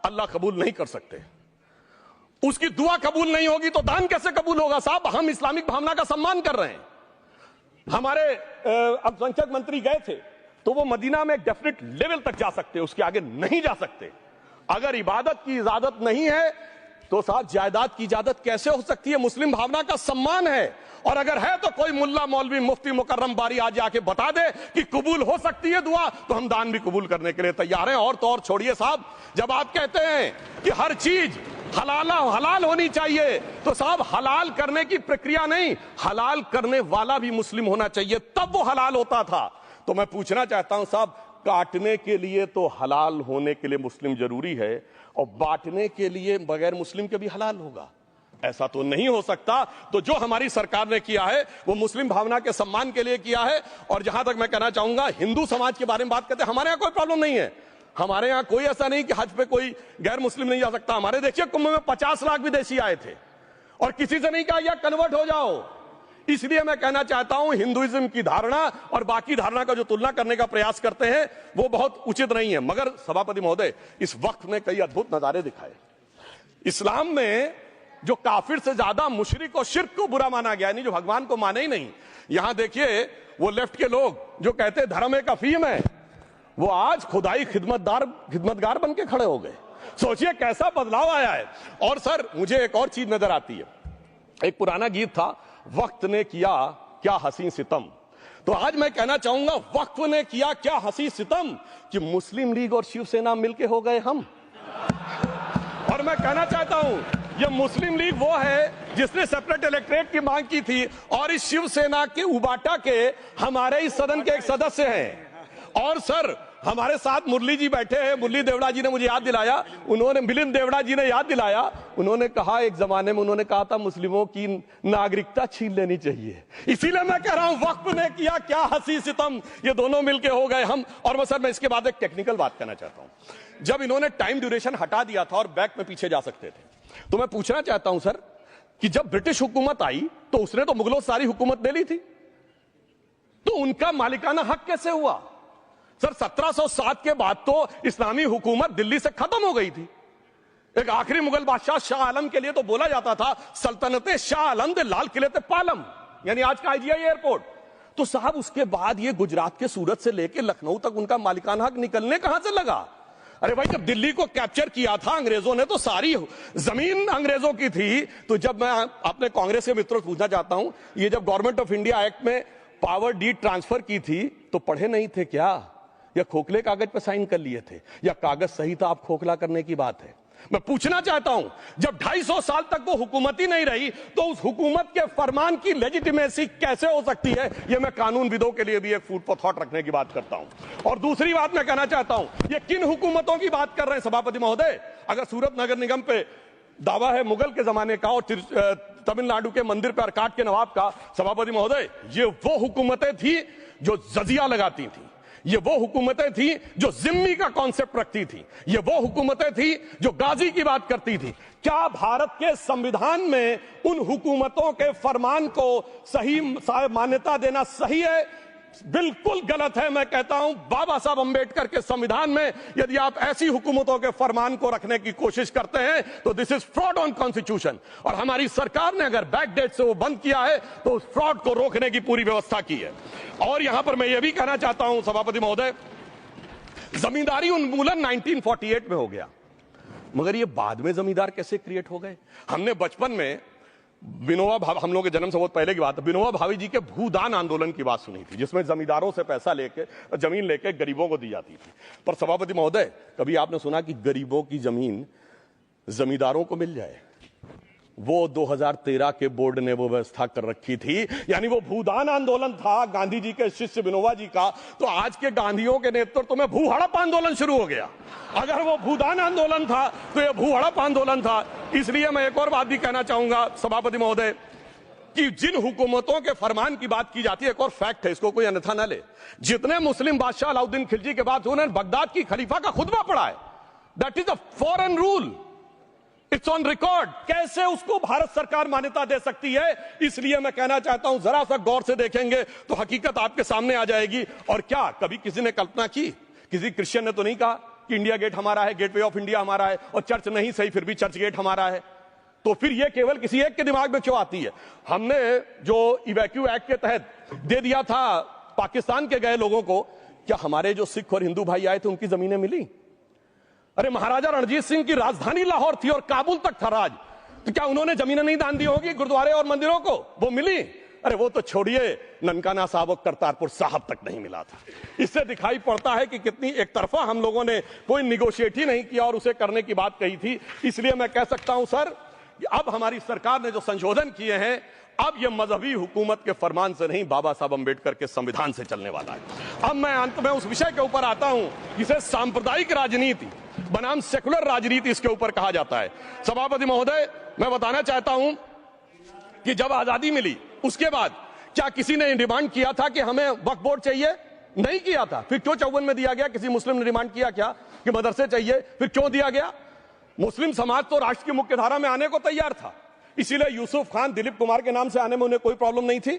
अल्लाह कबूल नहीं कर सकते, उसकी दुआ कबूल नहीं होगी तो दान कैसे कबूल होगा। साहब, हम इस्लामिक भावना का सम्मान कर रहे हैं। हमारे अल्पसंख्यक मंत्री गए थे तो वो मदीना में एक डेफिनेट लेवल तक जा सकते, उसके आगे नहीं जा सकते। अगर इबादत की इजाजत नहीं है तो साथ जायदाद की इजाजत कैसे हो सकती है। मुस्लिम भावना का सम्मान है, और अगर है तो कोई मुल्ला मौलवी मुफ्ती मुकर्रम बारी आज आके बता दे कि कबूल हो सकती है दुआ, तो हम दान भी कबूल करने के लिए तैयार हैं। और तो और छोड़िए साहब, जब आप कहते हैं कि हर चीज हलाल होनी चाहिए, तो साहब हलाल करने की प्रक्रिया नहीं, हलाल करने वाला भी मुस्लिम होना चाहिए, तब वो हलाल होता था। तो मैं पूछना चाहता हूं साहब, काटने के लिए तो हलाल होने के लिए मुस्लिम जरूरी है, और बांटने के लिए बगैर मुस्लिम के भी हलाल होगा, ऐसा तो नहीं हो सकता। तो जो हमारी सरकार ने किया है वो मुस्लिम भावना के सम्मान के लिए किया है। और जहां तक मैं कहना चाहूंगा, हिंदू समाज के बारे में बात करते हैं, हमारे यहां कोई प्रॉब्लम नहीं है। हमारे यहां कोई ऐसा नहीं कि हज पे कोई गैर मुस्लिम नहीं जा सकता। हमारे देखिए कुंभ में 50 लाख विदेशी आए थे और किसी से नहीं कहा या कन्वर्ट हो जाओ। इसलिए मैं कहना चाहता हूं, हिंदुइज्म की धारणा और बाकी धारणा का जो तुलना करने का प्रयास करते हैं वो बहुत उचित नहीं है। मगर सभापति महोदय, इस वक्त ने कई अद्भुत नजारे दिखाए। इस्लाम में जो काफिर से ज्यादा मुशरिक और शिर्क को बुरा माना गया, नहीं जो भगवान को माने ही नहीं। यहां देखिए वो लेफ्ट के लोग जो कहते धर्म एक अफीम है, वो आज खुदाई खिदमतगार बन के खड़े हो गए। सोचिए कैसा बदलाव आया है। और सर, मुझे एक और चीज नजर आती है, एक पुराना गीत था, वक्त ने किया क्या हसी सितम। तो आज मैं कहना चाहूंगा, वक्त ने किया क्या हसी सितम कि मुस्लिम लीग और शिवसेना मिलके हो गए हम। और मैं कहना चाहता हूं, ये मुस्लिम लीग वो है जिसने सेपरेट इलेक्टोरेट की मांग की थी, और इस शिवसेना के उबाटा के हमारे इस सदन के एक सदस्य हैं। और सर, हमारे साथ मुरली जी बैठे हैं, मुरली देवड़ा जी ने मुझे याद दिलाया, उन्होंने मिलिंद देवड़ा जी ने याद दिलाया, उन्होंने कहा एक जमाने में उन्होंने कहा था मुस्लिमों की नागरिकता छीन लेनी चाहिए। इसीलिए मैं कह रहा हूं, वक्त ने किया क्या हसी सितम, ये दोनों मिलके हो गए हम। और सर, मैं इसके बाद एक टेक्निकल बात करना चाहता हूं। जब इन्होंने टाइम ड्यूरेशन हटा दिया था और बैक में पीछे जा सकते थे, तो मैं पूछना चाहता हूं सर कि जब ब्रिटिश हुकूमत आई तो उसने तो मुगलों सारी हुकूमत ले ली थी, तो उनका मालिकाना हक कैसे हुआ। सर, 1707 के बाद तो इस्लामी हुकूमत दिल्ली से खत्म हो गई थी। एक आखिरी मुगल बादशाह शाह आलम के लिए तो बोला जाता था सल्तनते शाह आलम दे लाल किले ते पालम, यानी आज का IGI एयरपोर्ट। तो साहब उसके बाद ये गुजरात के सूरत से लेकर लखनऊ तक उनका मालिकाना हक निकलने कहां से लगा। अरे भाई, जब दिल्ली को कैप्चर किया था अंग्रेजों ने तो सारी जमीन अंग्रेजों की थी। तो जब मैं अपने कांग्रेस के मित्रों से पूछना चाहता हूं, ये जब गवर्नमेंट ऑफ इंडिया एक्ट में पावर डीड ट्रांसफर की थी तो पढ़े नहीं थे क्या या खोखले कागज पर साइन कर लिए थे, या कागज सही था, आप खोखला करने की बात है? मैं पूछना चाहता हूं, जब 250 साल तक वो हुकूमत ही नहीं रही तो उस हुकूमत के फरमान की लेजिटिमेसी कैसे हो सकती है? ये मैं कानूनविदों के लिए भी एक फूड फॉर थॉट रखने की बात करता हूं। और दूसरी बात मैं कहना चाहता हूं, ये किन हुकूमतों की बात कर रहे हैं सभापति महोदय? अगर सूरत नगर निगम पे दावा है मुगल के जमाने का और तमिलनाडु के मंदिर पर अरकाट के नवाब का, सभापति महोदय, ये वो हुकूमतें थी जो जजिया लगाती थी, ये वो हुकूमतें थी जो जिम्मी का कॉन्सेप्ट रखती थी, ये वो हुकूमतें थी जो गाजी की बात करती थी। क्या भारत के संविधान में उन हुकूमतों के फरमान को सही मान्यता देना सही है? बिल्कुल गलत है। मैं कहता हूं, बाबा साहब अंबेडकर के संविधान में यदि आप ऐसी हुकूमतों के फरमान को रखने की कोशिश करते हैं तो this is fraud on constitution. और हमारी सरकार ने अगर बैक डेट से वो बंद किया है तो उस फ्रॉड को रोकने की पूरी व्यवस्था की है। और यहां पर मैं ये भी कहना चाहता हूं सभापति महोदय, जमींदारी उन्मूलन 1948 में हो गया, मगर ये बाद में जमींदार कैसे क्रिएट हो गए? हमने बचपन में विनोबा भावे, हम लोग के जन्म से बहुत पहले की बात है, विनोबा भावे जी के भूदान आंदोलन की बात सुनी थी, जिसमें जमींदारों से पैसा लेके जमीन लेके गरीबों को दी जाती थी। पर सभापति महोदय, कभी आपने सुना कि गरीबों की जमीन जमींदारों को मिल जाए? वो 2013 के बोर्ड ने वो व्यवस्था कर रखी थी। यानी वो भूदान आंदोलन था गांधी जी के शिष्य विनोबा जी का, तो आज के गांधियों के नेतृत्व में भू हड़प आंदोलन शुरू हो गया। अगर वो भूदान आंदोलन था तो ये भू हड़प आंदोलन था। इसलिए मैं एक और बात भी कहना चाहूंगा सभापति महोदय कि जिन हुकूमतों के फरमान की बात की जाती है, एक और फैक्ट है, इसको कोई अन्यथा न ले, जितने मुस्लिम बादशाह अलाउद्दीन खिलजी के बाद उन्होंने बगदाद की खलीफा का खुतबा पढ़ा है। That is a foreign rule, it's on record. कैसे उसको भारत सरकार मान्यता दे सकती है? इसलिए मैं कहना चाहता हूं, जरा सा गौर से देखेंगे तो हकीकत आपके सामने आ जाएगी। और क्या कभी किसी ने कल्पना की, किसी क्रिश्चियन ने तो नहीं कहा कि इंडिया गेट हमारा है, गेटवे ऑफ इंडिया हमारा है, और चर्च नहीं सही फिर भी चर्च गेट हमारा है? तो फिर यह केवल किसी एक के दिमाग में क्यों आती है? हमने जो इवैक्यू एक्ट के तहत दे दिया था पाकिस्तान के गए लोगों को, क्या हमारे जो सिख और हिंदू भाई आए थे उनकी जमीनें मिली? अरे महाराजा रणजीत सिंह की राजधानी लाहौर थी और काबुल तक था राज, तो क्या उन्होंने जमीनें नहीं दान दी होगी गुरुद्वारे और मंदिरों को? वो मिली? अरे वो तो छोड़िए, ननकाना साहब और करतारपुर साहब तक नहीं मिला था। इससे दिखाई पड़ता है कि कितनी एक तरफा हम लोगों ने कोई निगोशिएट ही नहीं किया और उसे करने की बात कही थी। इसलिए मैं कह सकता हूं सर कि अब हमारी सरकार ने जो संशोधन किए हैं, अब यह मजहबी हुकूमत के फरमान से नहीं, बाबा साहब अंबेडकर के संविधान से चलने वाला है। अब मैं अंत में उस विषय के ऊपर आता हूं जिसे सांप्रदायिक राजनीति बनाम सेकुलर राजनीति इसके ऊपर कहा जाता है। सभापति महोदय, मैं बताना चाहता हूं कि जब आजादी मिली उसके बाद क्या किसी ने डिमांड किया था कि हमें वक्फ बोर्ड चाहिए? नहीं किया था। फिर क्यों 54 में दिया गया? किसी मुस्लिम ने डिमांड किया क्या कि मदरसे चाहिए? फिर क्यों दिया गया? मुस्लिम समाज तो राष्ट्र की मुख्य धारा में आने को तैयार था, इसीलिए यूसुफ खान, दिलीप कुमार के नाम से आने में उन्हें कोई प्रॉब्लम नहीं थी।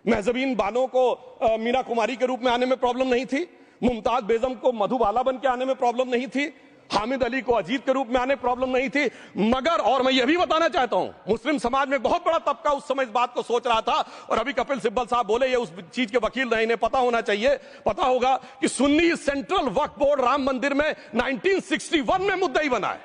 महजबीन बानो को मीना कुमारी के रूप में आने में प्रॉब्लम नहीं थी। मुमताज बेगम को मधुबाला बन के आने में प्रॉब्लम नहीं थी। हामिद अली को अजीत के रूप में आने प्रॉब्लम नहीं थी। मगर, और मैं यह भी बताना चाहता हूं, मुस्लिम समाज में बहुत बड़ा तबका उस समय इस बात को सोच रहा था, और अभी कपिल सिब्बल साहब बोले, ये उस चीज के वकील नहीं, इन्हें पता होना चाहिए, पता होगा कि सुन्नी सेंट्रल वक्फ बोर्ड राम मंदिर में 1961 में मुद्दई बना है,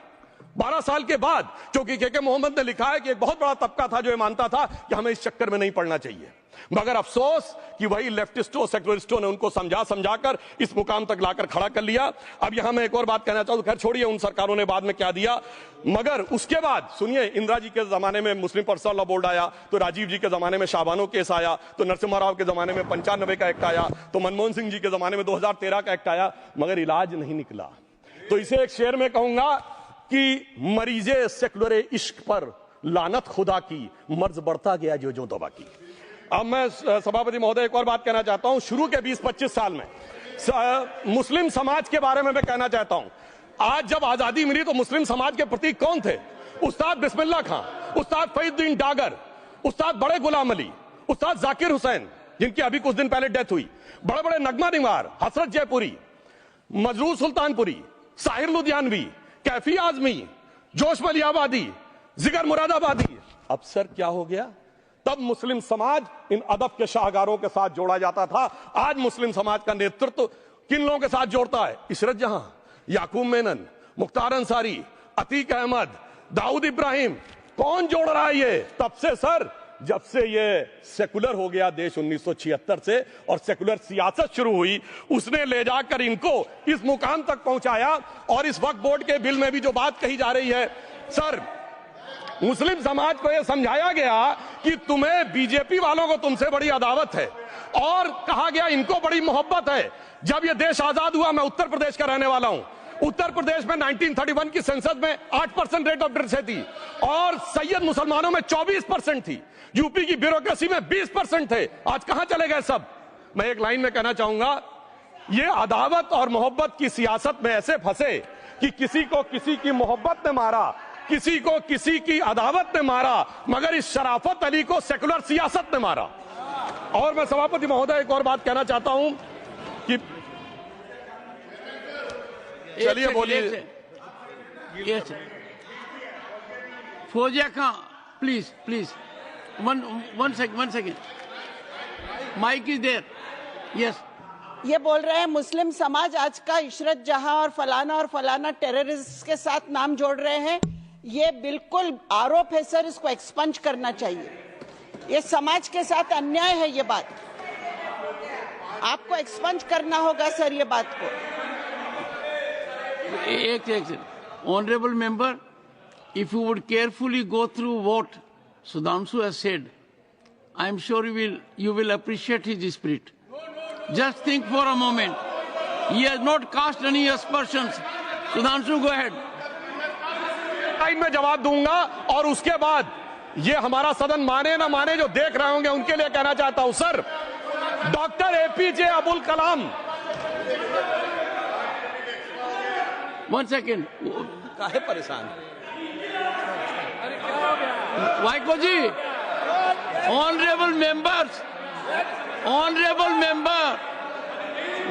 12 साल के बाद। क्योंकि के मोहम्मद ने लिखा है कि एक बहुत बड़ा तबका था जो ये मानता था कि हमें इस चक्कर में नहीं पड़ना चाहिए। मगर अफसोस कि वही लेफ्टिस्टों, सेकुलरिस्टों ने उनको समझाकर इस मुकाम तक लाकर खड़ा कर लिया। अब यहां मैं एक और बात कहना चाहूं, खैर छोड़िए उन सरकारों ने बाद में क्या दिया, मगर उसके बाद सुनिए, इंदिरा जी के जमाने में मुस्लिम पर्सनल लॉ बोर्ड आया, तो राजीव जी के जमाने में शाहबानो केस आया, तो नरसिम्हा राव के जमाने में 95 का एक्ट आया, तो मनमोहन सिंह जी के जमाने में 2013 का एक्ट आया, मगर इलाज नहीं निकला। तो इसे एक शेर में कहूंगा कि मरीजे सेकुलर इश्क पर लानत खुदा की, मर्ज बढ़ता गया जो तौबा की। अब मैं सभापति महोदय एक और बात कहना चाहता हूं, शुरू के 20-25 साल में मुस्लिम समाज के बारे में मैं कहना चाहता हूं। आज जब आजादी मिली तो मुस्लिम समाज के प्रतीक कौन थे? उस्ताद बिस्मिल्लाह खां, उस्ताद फरीदुद्दीन डागर, उस्ताद बड़े गुलाम अली, उस्ताद जाकिर हुसैन, जिनकी अभी कुछ दिन पहले डेथ हुई, बड़े बड़े नगमा निगार, हसरत जयपुरी, मजरूर सुल्तानपुरी, साहिर लुधियानवी, कैफी आजमी, जोश मलियाबादी, जिगर मुरादाबादी। अब सर क्या हो गया? तब मुस्लिम समाज इन अदब के शाहकारों के साथ जोड़ा जाता था। आज मुस्लिम समाज का नेतृत्व किन लोगों के साथ जोड़ता है? इशरत जहां, याकूब मेनन, मुख्तार अंसारी, अतीक अहमद, दाऊद इब्राहिम। कौन जोड़ रहा है ये? तब से सर जब से ये सेकुलर हो गया देश 1976 से और सेकुलर सियासत शुरू हुई, उसने ले जाकर इनको इस मुकाम तक पहुंचाया। और इस वक्फ बोर्ड के बिल में भी जो बात कही जा रही है, सर, मुस्लिम समाज को यह समझाया गया कि तुम्हें बीजेपी वालों को तुमसे बड़ी अदावत है, और कहा गया इनको बड़ी मोहब्बत है। जब यह देश आजाद हुआ, मैं उत्तर प्रदेश का रहने वाला हूं, उत्तर प्रदेश में 1931 की संसद में 8% रेट ऑफ डेथ थी और सैयद मुसलमानों में 24% थी। यूपी की ब्यूरोक्रेसी में 20% थे। आज कहां चले गए सब? मैं एक लाइन में कहना चाहूंगा, ये अदावत और मोहब्बत की सियासत में ऐसे फंसे कि किसी को किसी की मोहब्बत ने मारा, किसी को किसी की अदावत ने मारा, मगर इस शराफत अली को सेकुलर सियासत ने मारा। और मैं सभापति महोदय एक और बात कहना चाहता हूं कि चलिए बोलिए। Fauzia Khan, please one second, mike is there. Yes, ये बोल रहे हैं मुस्लिम समाज आज का इशरत जहां और फलाना टेररिस्ट के साथ नाम जोड़ रहे हैं। ये बिल्कुल आरोप है सर, इसको एक्सपंज करना चाहिए। ये समाज के साथ अन्याय है। ये बात आपको एक्सपंज करना होगा सर, ये बात को। एक honourable member, if you would carefully go through what Sudhanshu has said, I am sure you will appreciate his spirit. Just think for a moment. He has not cast any aspersions. Sudhanshu, go ahead. Time में जवाब दूंगा और उसके बाद ये हमारा सदन माने ना माने, जो देख रहे होंगे उनके लिए कहना चाहता हूं, sir, doctor APJ Abdul Kalam. One second. काहे परेशान? Vaiko ji, honourable member,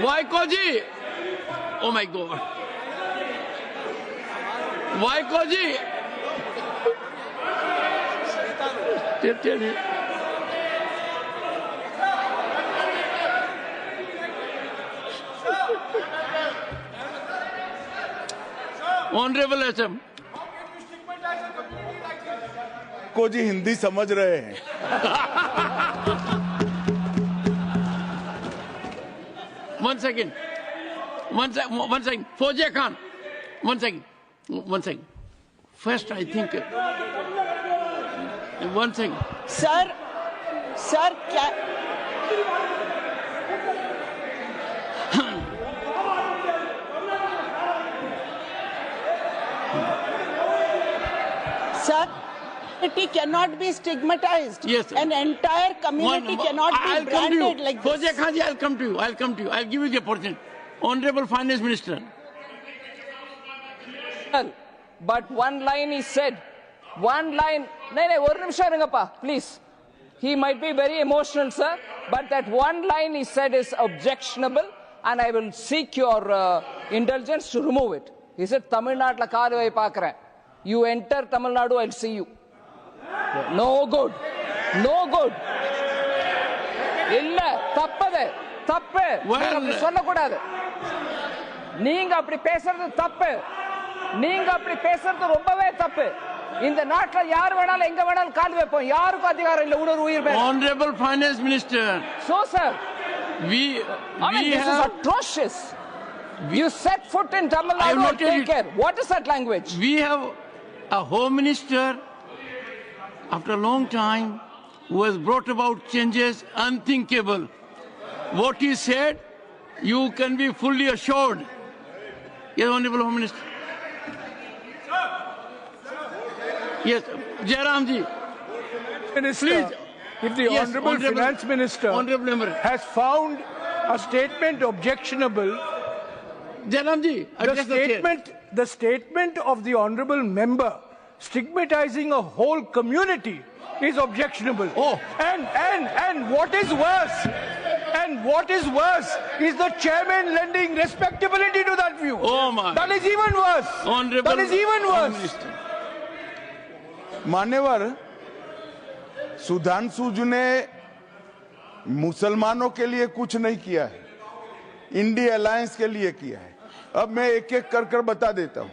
Vaiko ji, oh my god, Vaiko ji, चलिए ऑनरेबल एसएम को जी हिंदी समझ रहे हैं। One second, Fauzia Khan, one second, first I think, one second. Sir क्या sir, community cannot be stigmatized. Yes, an entire community cannot be branded like this. Fauziya Khan ji, I'll come to you. I'll give you the opportunity. Honorable Finance Minister. But one line is said. One line. No, one nimisham irungappa, please. He might be very emotional, sir, but that one line he said is objectionable, and I will seek your indulgence to remove it. He said, Tamil Nadu la kaal vai paakren. You enter Tamil Nadu, I'll see you. No good. No good. இல்ல தப்பது தப்பு. அப்படி சொல்லக்கூடாது. நீங்க அப்படி பேசுறது தப்பு. நீங்க அப்படி பேசுறது ரொம்பவே தப்பு. இந்த நாட்டுல யார் வேணாலும் எங்க வேணாலும் கால் வைப்போம். யாருக்கும் அதிகாரம் இல்ல ஒரு உயிர் மேல. Honorable Finance Minister. So sir, this is atrocious. You set foot in Tamil Nadu and take care. What is that language? We have a Home Minister after a long time who has brought about changes unthinkable. What he said, you can be fully assured. Yes, Honorable Home Minister. Yes, Jairam ji. Minister, please. If the Yes, Honorable Finance Minister has found a statement objectionable, Jairam ji, the statement of the Honorable Member stigmatizing a whole community is objectionable. Oh. And what is worse is the chairman lending respectability to that view. Oh my. That is even worse. Honorable that is even worse. मान्यवर, सुधांशु जी ने मुसलमानों के लिए कुछ नहीं किया है, India alliance के लिए किया है। अब मैं एक एक कर बता देता हूं।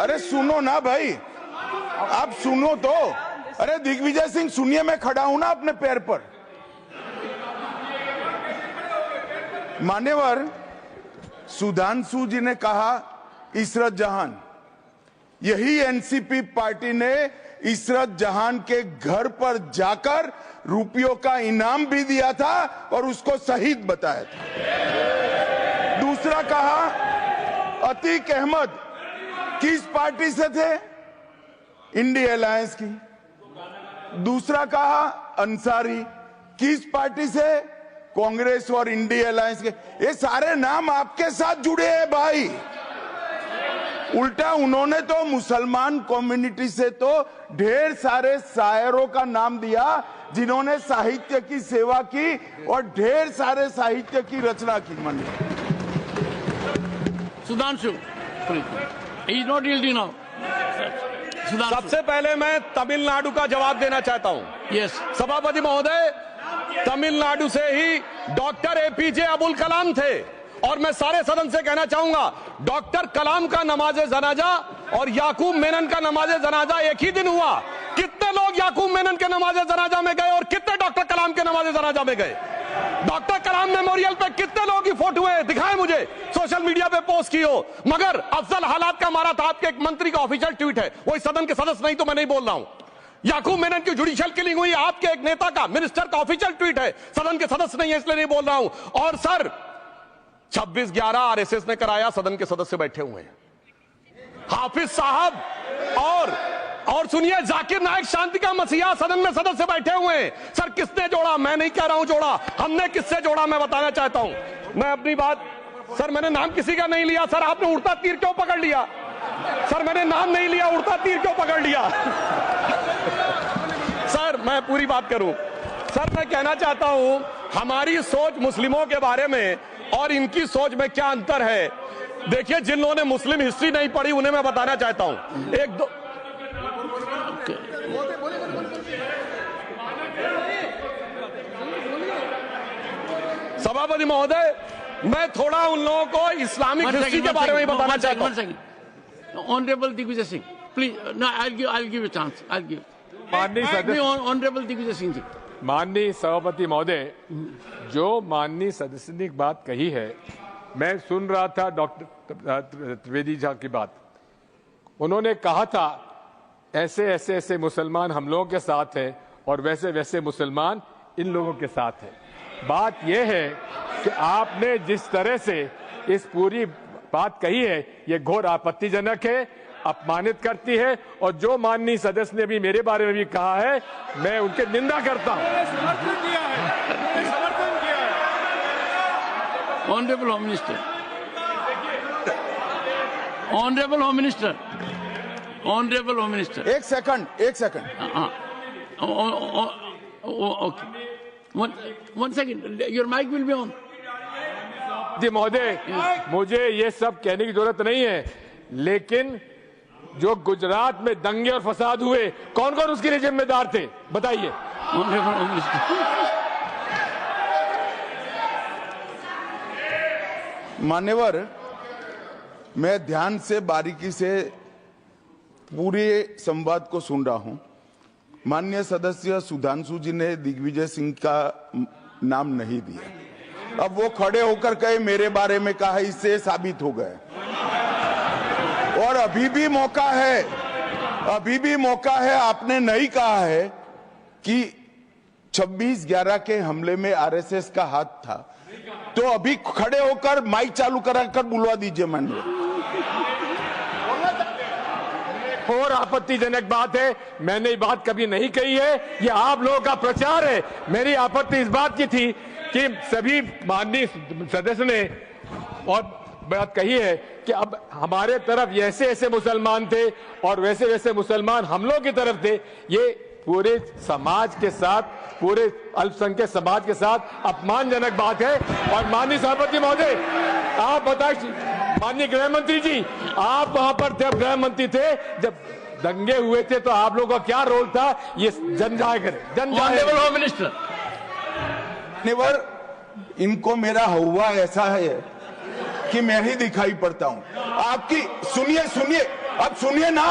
अरे सुनो ना भाई, आप सुनो तो। अरे दिग्विजय सिंह सुनिए, मैं खड़ा हूं ना अपने पैर पर। मान्यवर सुधांशु जी ने कहा इशरत जहां, यही एनसीपी पार्टी ने इशरत जहां के घर पर जाकर रुपयों का इनाम भी दिया था और उसको शहीद बताया था। दूसरा कहा अतीक अहमद किस पार्टी से थे? इंडिया अलायंस की। दूसरा कहा अंसारी किस पार्टी से? कांग्रेस और इंडिया अलायंस के। ये सारे नाम आपके साथ जुड़े हैं भाई। उल्टा उन्होंने तो मुसलमान कम्युनिटी से तो ढेर सारे शायरों का नाम दिया जिन्होंने साहित्य की सेवा की और ढेर सारे साहित्य की रचना की। मन Sudhanshu, he is not yielding now. सबसे पहले मैं तमिलनाडु का जवाब देना चाहता हूं। Yes. सभापति महोदय, तमिलनाडु से ही डॉक्टर एपीजे अब्दुल कलाम थे और मैं सारे सदन से कहना चाहूंगा डॉक्टर कलाम का नमाज जनाजा और याकूब मेनन का नमाज जनाजा एक ही दिन हुआ। कितने लोग याकूब मेनन के नमाज जनाजा में गए और कितने डॉक्टर कलाम के नमाज जनाजा में गए? डॉक्टर कलाम मेमोरियल पे कितने लोगों की फोटो है? दिखाएं मुझे, सोशल मीडिया पे पोस्ट की हो। मगर अफजल हालात का मारा था, आपके एक मंत्री का ऑफिशियल ट्वीट है, वो इस सदन के सदस्य नहीं तो मैं नहीं बोल रहा हूं। याकूब मेनन की जुडिशियल किलिंग हुई, आपके एक नेता का, मिनिस्टर का ऑफिशियल ट्वीट है, सदन के सदस्य नहीं है इसलिए नहीं बोल रहा हूं। और सर 26/11 आरएसएस ने कराया, सदन के सदस्य बैठे हुए हैं। हाफिज साहब और सुनिए जाकिर नायक शांति का मसीहा सदन में सदस्य बैठे हुए हैं। सर किसने जोड़ा? मैं नहीं कह रहा हूं जोड़ा, हमने किससे जोड़ा मैं बताना चाहता हूं। मैं अपनी बात, सर मैंने नाम किसी का नहीं लिया। सर आपने उड़ता तीर क्यों पकड़ लिया? सर मैंने नाम नहीं लिया, उड़ता तीर क्यों पकड़ लिया? सर मैं पूरी बात करूं। सर मैं कहना चाहता हूं हमारी सोच मुस्लिमों के बारे में और इनकी सोच में क्या अंतर है। देखिए जिन लोगों ने मुस्लिम हिस्ट्री नहीं पढ़ी उन्हें मैं बताना चाहता हूं। एक दो सभापति महोदय, मैं थोड़ा उन लोगों को इस्लामिक हिस्ट्री के बारे में बताना चाहता हूं। Honourable Digvijaya Singh, please, I'll give a chance. I'll give. माननीय सदस्य, ऑनरेबल दिग्विजय सिंह जी। माननीय सभापति महोदय, जो माननीय सदस्य ने बात कही है, मैं सुन रहा था डॉक्टर त्रिवेदी जी की बात। उन्होंने कहा था ऐसे मुसलमान हम लोगों के साथ हैं और वैसे मुसलमान इन लोगों के साथ हैं। बात यह है कि आपने जिस तरह से इस पूरी बात कही है ये घोर आपत्तिजनक है, अपमानित करती है और जो माननीय सदस्य ने भी मेरे बारे में भी कहा है मैं उनकी निंदा करता हूं। Honourable home minister, honourable home minister, honourable home minister, एक सेकंड। Okay, one second, your mic will be on. जी महोदय, मुझे ये सब कहने की जरूरत नहीं है, लेकिन जो गुजरात में दंगे और फसाद हुए कौन कौन उसके लिए जिम्मेदार थे बताइए। मान्यवर, मैं ध्यान से बारीकी से पूरे संवाद को सुन रहा हूं। माननीय सदस्य सुधांशु जी ने दिग्विजय सिंह का नाम नहीं दिया। अब वो खड़े होकर कहे मेरे बारे में कहा, इससे साबित हो गए। और अभी भी मौका है, आपने नहीं कहा है कि 26/11 के हमले में आरएसएस का हाथ था, तो अभी खड़े होकर माइक चालू कराकर बुलवा दीजिए। माननीय, और आपत्तिजनक बात है, मैंने ये बात कभी नहीं कही है, ये आप लोगों का प्रचार है। मेरी आपत्ति इस बात की थी कि सभी माननीय सदस्य ने और बात कही है कि अब हमारे तरफ ऐसे मुसलमान थे और वैसे मुसलमान हम लोगों की तरफ थे। ये पूरे समाज के साथ, पूरे अल्पसंख्यक समाज के साथ अपमानजनक बात है। और माननीय सभापति महोदय, आप बताइए, माननीय गृह मंत्री जी, आप वहां पर थे, गृह मंत्री थे जब दंगे हुए थे, तो आप लोगों का क्या रोल था ये जन जाहिर होम मिनिस्टर। इनको मेरा हुआ ऐसा है कि मैं ही दिखाई पड़ता हूं। आपकी सुनिए, अब सुनिए ना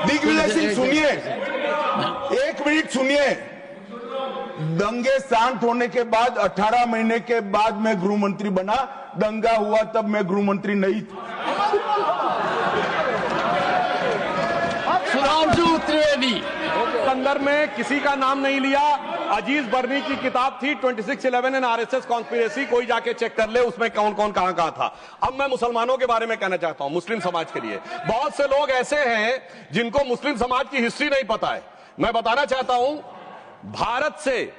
दिग्विजय सिंह, सुनिए। एक मिनट सुनिए। दंगे शांत होने के बाद 18 महीने के बाद मैं गृह मंत्री बना। दंगा हुआ तब मैं गृह मंत्री नहीं था। सुधांशु त्रिवेदी संदर्भ में किसी का नाम नहीं लिया। अजीज बर्नी की किताब थी 2611 एंड आरएसएस कॉन्स्पिरेसी, कोई जाके चेक कर ले उसमें कौन कौन कहां कहां था। अब मैं मुसलमानों के बारे में कहना चाहता हूं, मुस्लिम समाज के लिए। बहुत से लोग ऐसे हैं जिनको मुस्लिम समाज की हिस्ट्री नहीं पता है। मैं बताना चाहता हूं, भारत से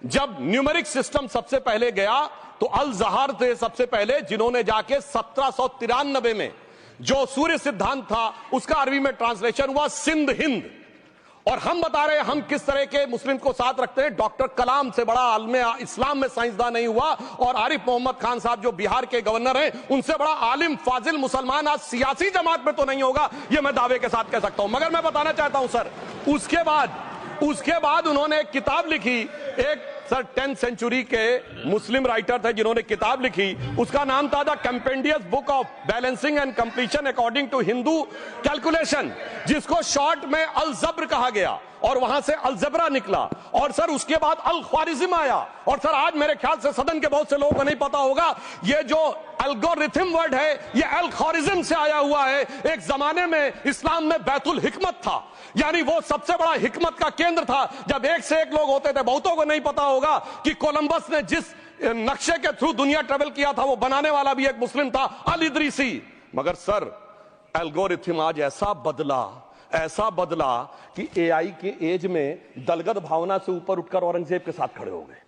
जब न्यूमेरिक सिस्टम सबसे पहले गया तो अल जहर थे सबसे पहले, जिन्होंने जाके 1793 में जो सूर्य सिद्धांत था उसका अरबी में ट्रांसलेशन हुआ सिंध हिंद। और हम बता रहे हैं हम किस तरह के मुस्लिम को साथ रखते हैं। डॉक्टर कलाम से बड़ा आलिम इस्लाम में साइंसदान नहीं हुआ, और आरिफ मोहम्मद खान साहब जो बिहार के गवर्नर हैं उनसे बड़ा आलिम फाजिल मुसलमान आज सियासी जमात में तो नहीं होगा, ये मैं दावे के साथ कह सकता हूं। मगर मैं बताना चाहता हूं सर, उसके बाद उन्होंने एक किताब लिखी, एक सर 10th सेंचुरी के मुस्लिम राइटर थे जिन्होंने किताब लिखी, उसका नाम था the compendious book of balancing and completion according to Hindu calculation, जिसको शॉर्ट में अल जब्र कहा गया, और वहां से अलजबरा निकला। और सर उसके बाद अल ख्वारिज्म आया। और सर आज मेरे ख्याल से सदन के बहुत से लोगों को नहीं पता होगा, ये जो एल्गोरिथम वर्ड है ये अल ख्वारिज्म से आया हुआ है। एक जमाने में इस्लाम में बैतुल हिकमत था, यानी वो सबसे बड़ा हिकमत का केंद्र था। जब एक से एक लोग होते थे, बहुतों को नहीं पता होगा कि कोलंबस ने जिस नक्शे के थ्रू दुनिया ट्रेवल किया था वो बनाने वाला भी एक मुस्लिम था, अल इदरीसी। मगर सर एल्गोरिथम आज ऐसा बदला कि एआई के एज में दलगत भावना से ऊपर उठकर औरंगजेब के साथ खड़े हो गए।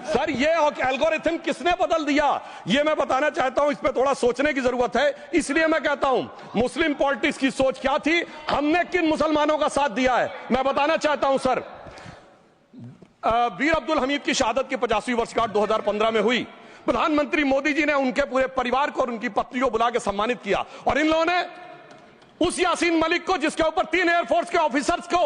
सर ये एल्गोरिथम किसने बदल दिया, ये मैं बताना चाहता हूं। इस पे थोड़ा सोचने की जरूरत है। इसलिए मैं कहता हूं मुस्लिम पॉलिटिक्स की सोच क्या थी, हमने किन मुसलमानों का साथ दिया है, मैं बताना चाहता हूं सर। वीर अब्दुल हमीद की शहादत की 50वीं वर्षगांठ 2015 में हुई। प्रधानमंत्री मोदी जी ने उनके पूरे परिवार को और उनकी पत्नी को बुला के सम्मानित किया, और इन लोगों ने उस यासीन मलिक को, जिसके ऊपर 3 एयरफोर्स के ऑफिसर्स को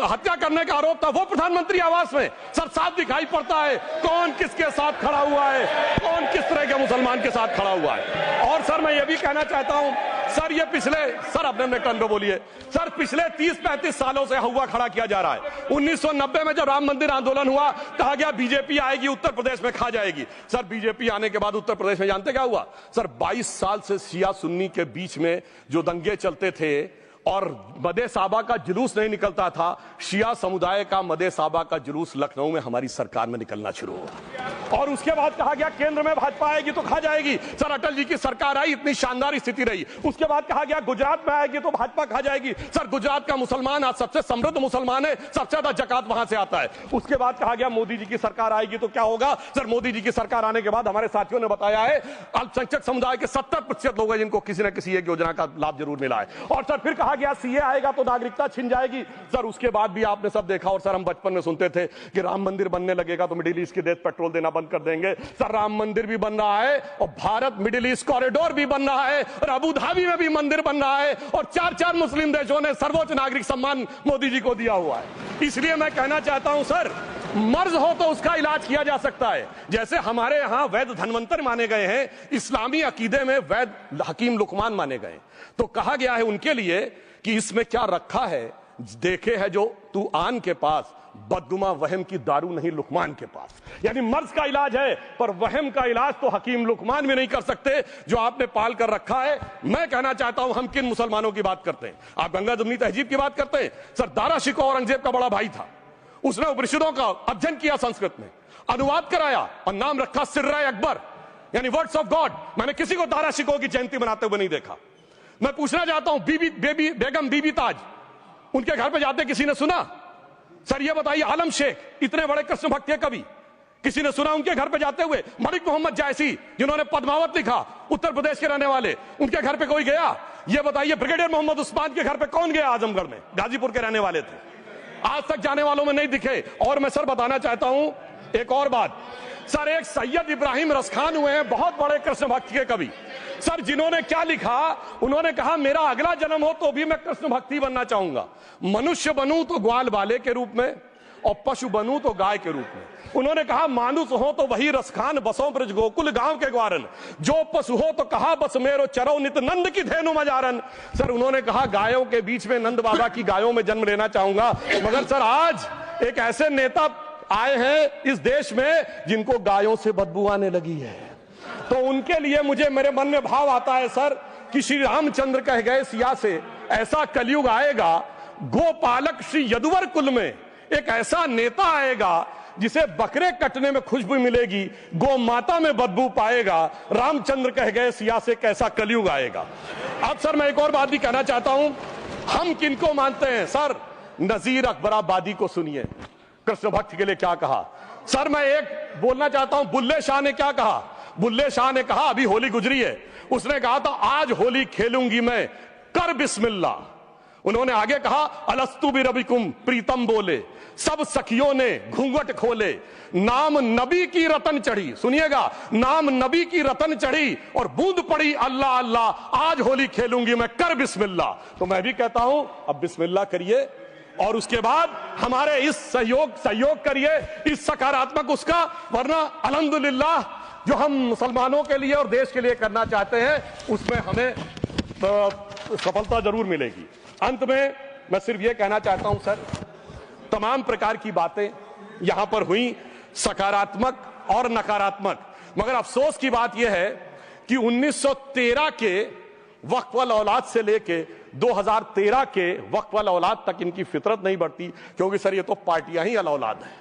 हत्या करने का आरोप था, वो प्रधानमंत्री आवास में। सर साफ दिखाई पड़ता है कौन किसके साथ खड़ा हुआ है, कौन किस तरह के मुसलमान के साथ खड़ा हुआ है। और सर मैं ये भी कहना चाहता हूं सर, ये सर अपने टर्न पे बोलिए सर, पिछले 30-35 सालों से हुआ खड़ा किया जा रहा है। 1990 में जब राम मंदिर आंदोलन हुआ, कहा गया बीजेपी आएगी उत्तर प्रदेश में खा जाएगी। सर बीजेपी आने के बाद उत्तर प्रदेश में जानते क्या हुआ सर, 22 साल से शिया सुन्नी के बीच में जो दंगे चलते थे और मदे साबा का जुलूस नहीं निकलता था, शिया समुदाय का मदे साबा का जुलूस लखनऊ में हमारी सरकार में निकलना शुरू हुआ। और उसके बाद कहा गया केंद्र में भाजपा आएगी तो खा जाएगी। सर अटल जी की सरकार आई, इतनी शानदार स्थिति रही। उसके बाद कहा गया गुजरात में आएगी तो भाजपा खा जाएगी। सर गुजरात का मुसलमान आज सबसे समृद्ध मुसलमान है, सबसे ज्यादा जकात वहां से आता है। उसके बाद कहा गया मोदी जी की सरकार आएगी तो क्या होगा। सर मोदी जी की सरकार आने के बाद हमारे साथियों ने बताया है अल्पसंख्यक समुदाय के 70% लोग हैं जिनको किसी न किसी एक योजना का लाभ जरूर मिला है। और सर फिर कहा गया सीए आएगा तो नागरिकता छिन जाएगी। सर उसके बाद भी आपने सब देखा, और सर हम बचपन में सुनते थे कि राम मंदिर बनने लगेगा तो मिडिल ईस्ट के देश पेट्रोल देना बंद कर देंगे। सर राम मंदिर भी बन रहा है, और भारत मिडिल ईस्ट कॉरिडोर भी बन रहा है, और अबू धाबी में भी मंदिर बन रहा है, और 4 मुस्लिम देशों ने सर्वोच्च नागरिक सम्मान मोदी जी को दिया हुआ है। इसलिए मैं कहना चाहता हूं सर, मर्ज हो तो उसका इलाज किया जा सकता है। जैसे हमारे यहां वैद धन्वंतर माने गए हैं, इस्लामी अकीदे में वैद हकीम लुकमान माने गए, तो कहा गया है उनके लिए कि इसमें क्या रखा है, देखे है जो तू आन के पास, बददुमा वहम की दारू नहीं लुकमान के पास। यानी मर्ज का इलाज है, पर वहम का इलाज तो हकीम लुकमान भी नहीं कर सकते जो आपने पाल कर रखा है। मैं कहना चाहता हूं हम किन मुसलमानों की बात करते हैं। आप गंगा जमुनी तहजीब की बात करते हैं। सर दारा शिकोह औरंगजेब का बड़ा भाई था, उसने उपनिषदों का अध्ययन किया, संस्कृत में अनुवाद कराया और नाम रखा सिर्रा अकबर, यानी वर्ड्स ऑफ गॉड। मैंने किसी को दारा शिकोह की जयंती मनाते हुए नहीं देखा। मैं पूछना चाहता हूं बेगम बीबी ताज, उनके घर पे जाते किसी ने सुना? सर ये बताइए, आलम शेख इतने बड़े कृष्ण भक्त के कवि, किसी ने सुना उनके घर पे जाते हुए? मलिक मोहम्मद जायसी जिन्होंने पद्मावत लिखा, उत्तर प्रदेश के रहने वाले, उनके घर पे कोई गया? ये बताइए ब्रिगेडियर मोहम्मद उस्मान के घर पे कौन गया? आजमगढ़ में, गाजीपुर के रहने वाले थे, आज तक जाने वालों में नहीं दिखे। और मैं सर बताना चाहता हूं एक और बात, सर एक सैयद इब्राहिम रसखान हुए हैं, बहुत बड़े कृष्ण भक्ति के कवि। सर जिन्होंने क्या लिखा, उन्होंने कहा मेरा अगला जन्म हो तो भी मैं कृष्ण भक्ति बनना चाहूंगा, मनुष्य बनूं तो ग्वाल बाले के रूप में, और पशु बनूं तो गाय के रूप में। उन्होंने कहा मानुस हो तो वही रसखान, बसों ब्रज गोकुल गांव के ग्वारन, जो पशु हो तो कहा बस मेरो चरो नित नंद की धेनु मजारन। सर उन्होंने कहा गायों के बीच में नंद बाबा की गायों में जन्म लेना चाहूंगा, मगर सर आज एक ऐसे नेता आए हैं इस देश में जिनको गायों से बदबू आने लगी है, तो उनके लिए मुझे मेरे मन में भाव आता है सर कि श्री रामचंद्र कह गए सिया से ऐसा कलयुग आएगा, गोपालक श्री यदुवर कुल में एक ऐसा नेता आएगा जिसे बकरे कटने में खुशबू मिलेगी, गौ माता में बदबू पाएगा। रामचंद्र कह गए सिया से कैसा कलयुग आएगा। अब सर मैं एक और बात भी कहना चाहता हूं, हम किनको मानते हैं सर? नजीर अकबराबादी को सुनिए, कृष्ण भक्त के लिए क्या कहा। सर मैं एक बोलना चाहता हूं, बुल्ले शाह ने क्या कहा? बुल्ले शाह ने कहा, अभी होली गुजरी है, उसने कहा था आज होली खेलूंगी मैं, कर बिस्मिल्लाह। उन्होंने आगे कहा अलस्तु भी रबिकुम प्रीतम बोले, सब सखियों ने घूंघट खोले, नाम नबी की रतन चढ़ी, सुनिएगा, नाम नबी की रतन चढ़ी और बूंद पड़ी अल्लाह अल्लाह, आज होली खेलूंगी मैं, कर बिस्मिल्लाह। तो मैं भी कहता हूं अब बिस्मिल्लाह करिए और उसके बाद हमारे इस सहयोग करिए, इस सकारात्मक उसका, वरना अल्हम्दुलिल्लाह जो हम मुसलमानों के लिए और देश के लिए करना चाहते हैं उसमें हमें सफलता जरूर मिलेगी। अंत में मैं सिर्फ ये कहना चाहता हूं सर, तमाम प्रकार की बातें यहां पर हुई, सकारात्मक और नकारात्मक, मगर अफसोस की बात यह है कि 1913 के वक्फ वाल औलाद से लेके 2013 के वक्फ वाल औलाद तक इनकी फितरत नहीं बढ़ती, क्योंकि सर ये तो पार्टियां ही अल औलाद है,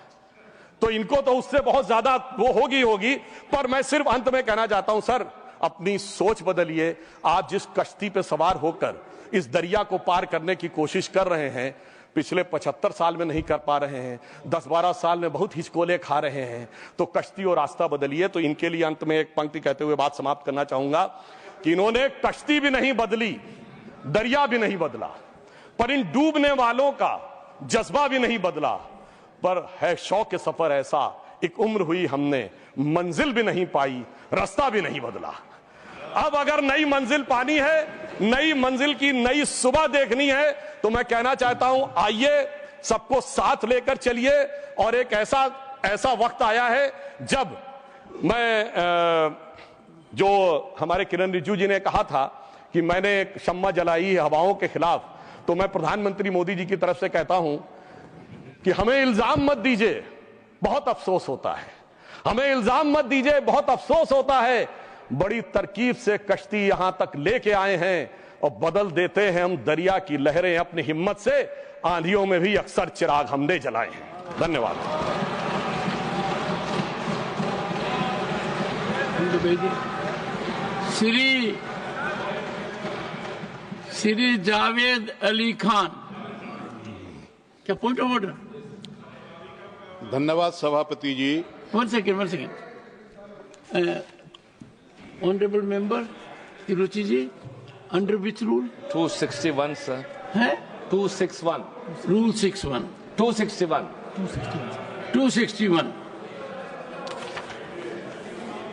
तो इनको तो उससे बहुत ज्यादा वो होगी। पर मैं सिर्फ अंत में कहना चाहता हूं सर, अपनी सोच बदलिए। आप जिस कश्ती पे सवार होकर इस दरिया को पार करने की कोशिश कर रहे हैं, पिछले 75 साल में नहीं कर पा रहे हैं, 10-12 साल में बहुत हिचकोले खा रहे हैं, तो कश्ती और रास्ता बदलिए। तो इनके लिए अंत में एक पंक्ति कहते हुए बात समाप्त करना चाहूंगा कि इन्होंने कश्ती भी नहीं बदली, दरिया भी नहीं बदला, पर इन डूबने वालों का जज्बा भी नहीं बदला, पर है शौक के सफर ऐसा, एक उम्र हुई हमने, मंजिल भी नहीं पाई, रास्ता भी नहीं बदला। अब अगर नई मंजिल पानी है, नई मंजिल की नई सुबह देखनी है, तो मैं कहना चाहता हूं आइए सबको साथ लेकर चलिए। और एक ऐसा वक्त आया है जब मैं जो हमारे किरण रिजिजू जी ने कहा था कि मैंने एक शम्मा जलाई हवाओं के खिलाफ, तो मैं प्रधानमंत्री मोदी जी की तरफ से कहता हूं कि हमें इल्जाम मत दीजिए, बहुत अफसोस होता है, हमें इल्जाम मत दीजिए, बहुत अफसोस होता है। बड़ी तरकीब से कश्ती यहां तक लेके आए हैं और बदल देते हैं हम दरिया की लहरें अपनी हिम्मत से, आंधियों में भी अक्सर चिराग हमने जलाए हैं। धन्यवाद। श्री जावेद अली खान, क्या पॉइंट ऑफ ऑर्डर? धन्यवाद सभापति जी। One second honourable member Tiruchi ji, under which rule? 261 sir है 261 rule 61 261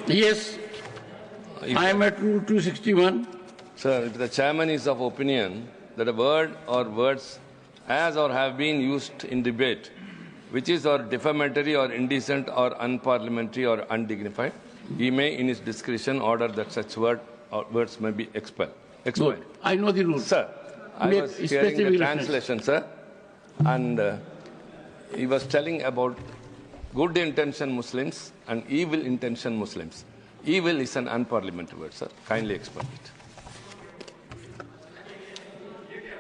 yes, I am at rule 261. Sir, if the chairman is of opinion that a word or words as or have been used in debate which is or defamatory or indecent or unparliamentary or undignified, he may in his discretion order that such word or words may be expelled. Good. I know the rule. Sir, I was hearing the translation, sir, and he was telling about good intention Muslims and evil intention Muslims. Evil is an unparliamentary word, sir. Kindly explain it.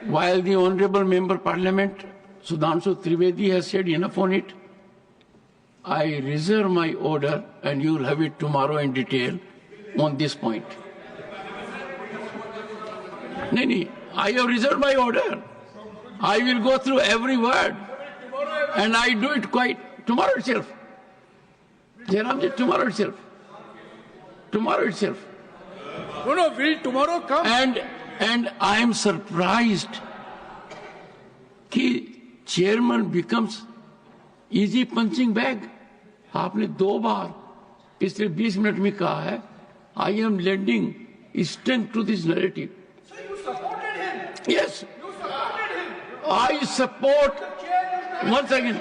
While the Honourable Member Parliament Sudhanshu Trivedi has said enough on it, I reserve my order and you will have it tomorrow in detail on this point. No, I have reserved my order. I will go through every word and I do it quite tomorrow itself. Jairamji, tomorrow itself. Tomorrow itself. No, will tomorrow come? And I am surprised कि chairman becomes easy punching bag. आपने 2 बार पिछले 20 minute में कहा है, I am lending strength to this narrative. So you supported him? Yes. You supported him? I support. One second.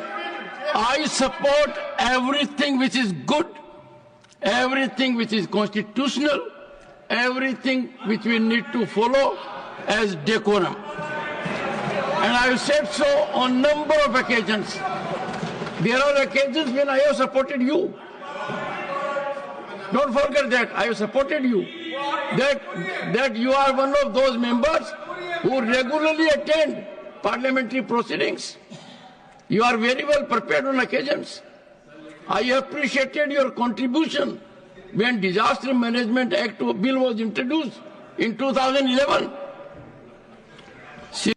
I support everything which is good, everything which is constitutional, everything which we need to follow as decorum. And I have said so on number of occasions. There are occasions when I have supported you. Don't forget that I have supported you. That you are one of those members who regularly attend parliamentary proceedings. You are very well prepared on occasions. I appreciated your contribution when Disaster Management Act bill was introduced in 2011.